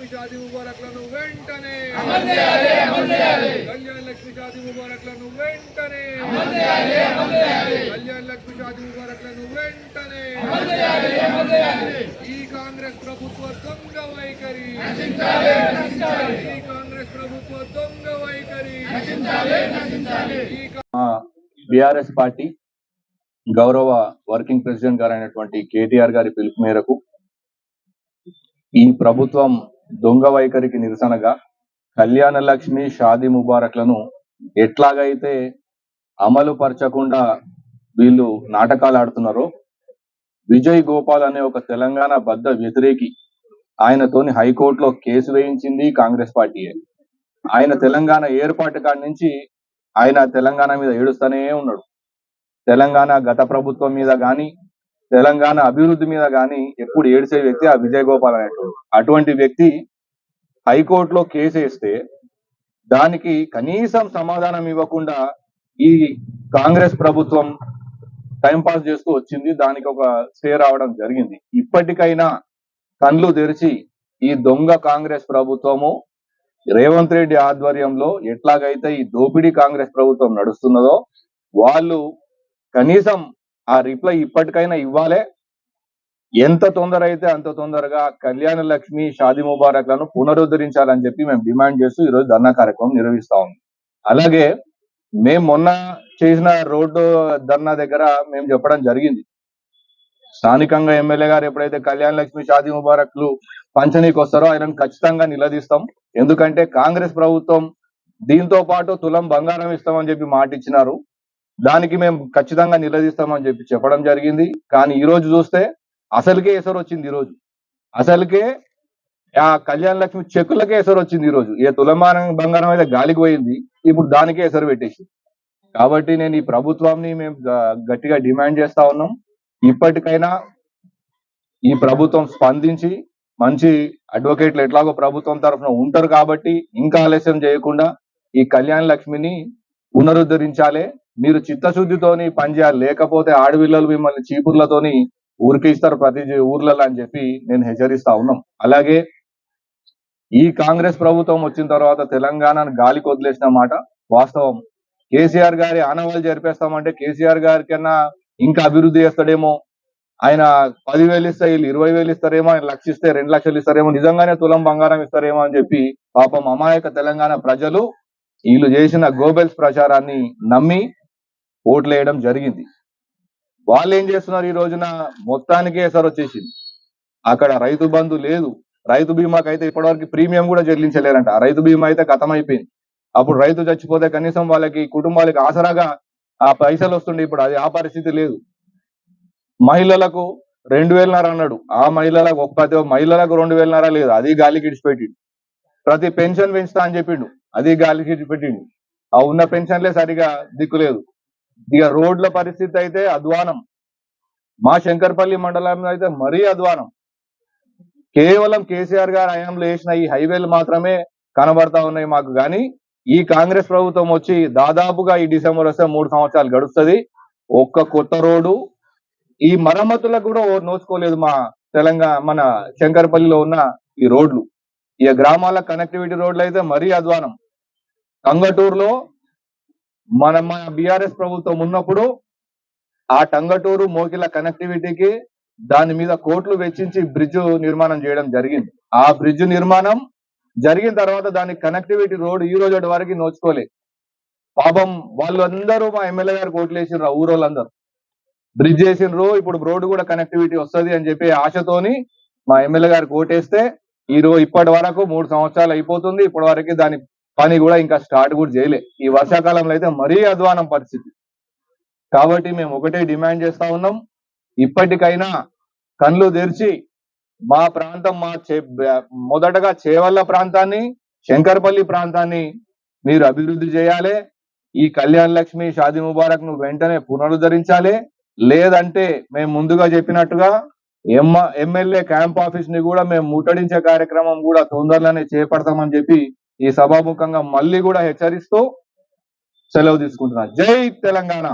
లక్ష్మి షాదీ ముబారక్లను వెంటనే కళ్యాణ లక్ష్మి షాదీ ముబారక్లను వెంటనే కళ్యాణ లక్ష్మి షాదీ ముబారక్లను వెంటనే ఈ కాంగ్రెస్ ప్రభుత్వ దొంగ వైఖరి ఈ కాంగ్రెస్ ప్రభుత్వ దొంగ వైఖరి బీఆర్ఎస్ పార్టీ గౌరవ వర్కింగ్ ప్రెసిడెంట్ గారైనటువంటి కేటీఆర్ గారి పిలుపు మేరకు ఈ ప్రభుత్వం దొంగ వైఖరికి నిరసనగా కళ్యాణ లక్ష్మి షాదీ ముబారక్లను ఎట్లాగైతే అమలు పరచకుండా వీళ్ళు నాటకాలు ఆడుతున్నారో విజయ్ గోపాల్ అనే ఒక తెలంగాణ బద్ద వ్యతిరేకి ఆయనతోని హైకోర్టులో కేసు వేయించింది కాంగ్రెస్ పార్టీయే. ఆయన తెలంగాణ ఏర్పాటు కాడి నుంచి ఆయన తెలంగాణ మీద ఏడుస్తూనే ఉన్నాడు. తెలంగాణ గత ప్రభుత్వం మీద గాని తెలంగాణ అభివృద్ధి మీద గాని ఎప్పుడు ఏడ్చే వ్యక్తి ఆ విజయ్ గోపాల్ అనేటువంటి. అటువంటి వ్యక్తి హైకోర్టులో కేసు వేస్తే దానికి కనీసం సమాధానం ఇవ్వకుండా ఈ కాంగ్రెస్ ప్రభుత్వం టైంపాస్ చేస్తూ వచ్చింది. దానికి ఒక స్టే రావడం జరిగింది. ఇప్పటికైనా కళ్ళు తెరిచి ఈ దొంగ కాంగ్రెస్ ప్రభుత్వము రేవంత్ రెడ్డి ఆధ్వర్యంలో ఎట్లాగైతే ఈ దోపిడీ కాంగ్రెస్ ప్రభుత్వం నడుస్తున్నదో వాళ్ళు కనీసం ఆ రిప్లై ఇప్పటికైనా ఇవ్వాలే. ఎంత తొందర అయితే అంత తొందరగా కళ్యాణ లక్ష్మి షాదీ ముబారక్లను పునరుద్ధరించాలని చెప్పి మేము డిమాండ్ చేస్తూ ఈరోజు ధర్నా కార్యక్రమం నిర్వహిస్తా ఉన్నాం. అలాగే మేము మొన్న చేసిన రోడ్డు ధర్నా దగ్గర మేము చెప్పడం జరిగింది, స్థానికంగా ఎమ్మెల్యే గారు ఎప్పుడైతే కళ్యాణ లక్ష్మి షాదీ ముబారక్లు పంచనీకి వస్తారో ఆయనను ఖచ్చితంగా నిలదీస్తాం. ఎందుకంటే కాంగ్రెస్ ప్రభుత్వం దీంతో పాటు తులం బంగారం ఇస్తామని చెప్పి మాట ఇచ్చినారు. దానికి మేము ఖచ్చితంగా నిలదీస్తామని చెప్పి చెప్పడం జరిగింది. కానీ ఈ రోజు చూస్తే అసలుకే ఎసరు వచ్చింది. ఈ రోజు అసలుకే ఆ కళ్యాణ లక్ష్మి చెక్కులకే ఎసరు వచ్చింది. ఈ రోజు ఏ తులమానం బంగారం అయితే గాలికి పోయింది, ఇప్పుడు దానికే ఎసరు పెట్టేసి. కాబట్టి నేను ఈ ప్రభుత్వాన్ని మేము గట్టిగా డిమాండ్ చేస్తా ఉన్నాం, ఇప్పటికైనా ఈ ప్రభుత్వం స్పందించి మంచి అడ్వకేట్లు ఎట్లాగో ప్రభుత్వం తరఫున ఉంటారు కాబట్టి ఇంకా ఆలస్యం చేయకుండా ఈ కళ్యాణ లక్ష్మిని పునరుద్ధరించాలి. మీరు చిత్తశుద్ధితోని పనిచేయాలి, లేకపోతే ఆడపిల్లలు మిమ్మల్ని చీపుర్లతోని ఊరికి ఇస్తారు ప్రతి ఊర్లలో అని చెప్పి నేను హెచ్చరిస్తా ఉన్నాం. అలాగే ఈ కాంగ్రెస్ ప్రభుత్వం వచ్చిన తర్వాత తెలంగాణను గాలికి వదిలేసిన మాట వాస్తవం. కేసీఆర్ గారి ఆనవాళ్ళు జరిపేస్తామంటే కేసీఆర్ గారి కన్నా ఇంకా అభివృద్ధి చేస్తాడేమో. ఆయన 10,000 ఇస్తే వీళ్ళు 20,000 ఇస్తారేమో, ఆయన 1,00,000 ఇస్తే 2 లక్షలు ఇస్తారేమో, నిజంగానే తులం బంగారం ఇస్తారేమో అని చెప్పి పాపం అమాయక తెలంగాణ ప్రజలు వీళ్ళు చేసిన గోబెల్స్ ప్రచారాన్ని నమ్మి ఓట్లు వేయడం జరిగింది. వాళ్ళు ఏం చేస్తున్నారు, ఈ రోజున మొత్తానికే ఎసరు వచ్చేసింది. అక్కడ రైతు బంధు లేదు, రైతు బీమాకి అయితే ఇప్పటివరకు ప్రీమియం కూడా చెల్లించలేరంట. రైతు బీమా అయితే ఖతమైపోయింది. అప్పుడు రైతు చచ్చిపోతే కనీసం వాళ్ళకి కుటుంబాలకి ఆసరాగా ఆ పైసలు వస్తుండే, ఇప్పుడు అది ఆ పరిస్థితి లేదు. మహిళలకు 2,500 అన్నాడు, ఆ మహిళలకు మహిళలకు 2,500 లేదు, అది గాలికి ఇడిచిపెట్టిండు. ప్రతి పెన్షన్ పెంచుతా అని చెప్పిండు, అది గాలికి ఇడిచిపెట్టిండు. ఆ ఉన్న పెన్షన్లే సరిగా దిక్కులేదు. ఇక రోడ్ల పరిస్థితి అయితే అధ్వానం. మా శంకర్పల్లి మండలంలో అయితే మరీ అధ్వానం. కేవలం కేసీఆర్ గారు హయాంలో వేసిన ఈ హైవేలు మాత్రమే కనబడతా ఉన్నాయి మాకు. కానీ ఈ కాంగ్రెస్ ప్రభుత్వం వచ్చి దాదాపుగా ఈ డిసెంబర్ వస్తే 3 సంవత్సరాలు గడుస్తుంది. ఒక్క కొత్త రోడ్డు ఈ మరమ్మతులకు కూడా నోచుకోలేదు మా మన శంకర్పల్లిలో ఉన్న ఈ రోడ్లు. ఈ గ్రామాల కనెక్టివిటీ రోడ్లు అయితే మరీ అధ్వానం. టంగటూరులో మన బీఆర్ఎస్ ప్రభుత్వం ఉన్నప్పుడు ఆ టంగటూరు మోకిల కనెక్టివిటీకి దాని మీద కోట్లు వెచ్చించి బ్రిడ్జ్ నిర్మాణం చేయడం జరిగింది. ఆ బ్రిడ్జ్ నిర్మాణం జరిగిన తర్వాత దానికి కనెక్టివిటీ రోడ్ ఈ రోజు వరకు నోచుకోలే. పాపం వాళ్ళందరూ మా ఎమ్మెల్యే గారికి ఓట్లు వేసిర్రు, ఊరోళ్ళందరూ బ్రిడ్జ్ వేసినారు. ఇప్పుడు రోడ్డు కూడా కనెక్టివిటీ వస్తుంది అని చెప్పి ఆశతోని మా ఎమ్మెల్యే గారికి ఓటేస్తే ఇప్పటి వరకు 3 సంవత్సరాలు అయిపోతుంది. ఇప్పటి వరకు దాని పని కూడా ఇంకా స్టార్ట్ కూడా చేయలే. ఈ వర్షాకాలంలో అయితే మరీ అధ్వానం పరిస్థితి. కాబట్టి మేము ఒకటే డిమాండ్ చేస్తా ఉన్నాం, ఇప్పటికైనా కళ్ళు తెరిచి మా ప్రాంతం మొదటగా చేవల్ల ప్రాంతాన్ని, శంకర్పల్లి ప్రాంతాన్ని మీరు అభివృద్ధి చేయాలి. ఈ కళ్యాణ లక్ష్మి షాదీ ముబారక్ ను వెంటనే పునరుద్ధరించాలి. లేదంటే మేము ముందుగా చెప్పినట్టుగా ఎమ్మెల్యే క్యాంప్ ఆఫీస్ ని కూడా మేము ముట్టడించే కార్యక్రమం కూడా తొందరలోనే చేపడతామని చెప్పి ఈ సభాముఖంగా మళ్ళీ కూడా హెచ్చరిస్తూ సెలవు తీసుకుంటున్నా. జై తెలంగాణ.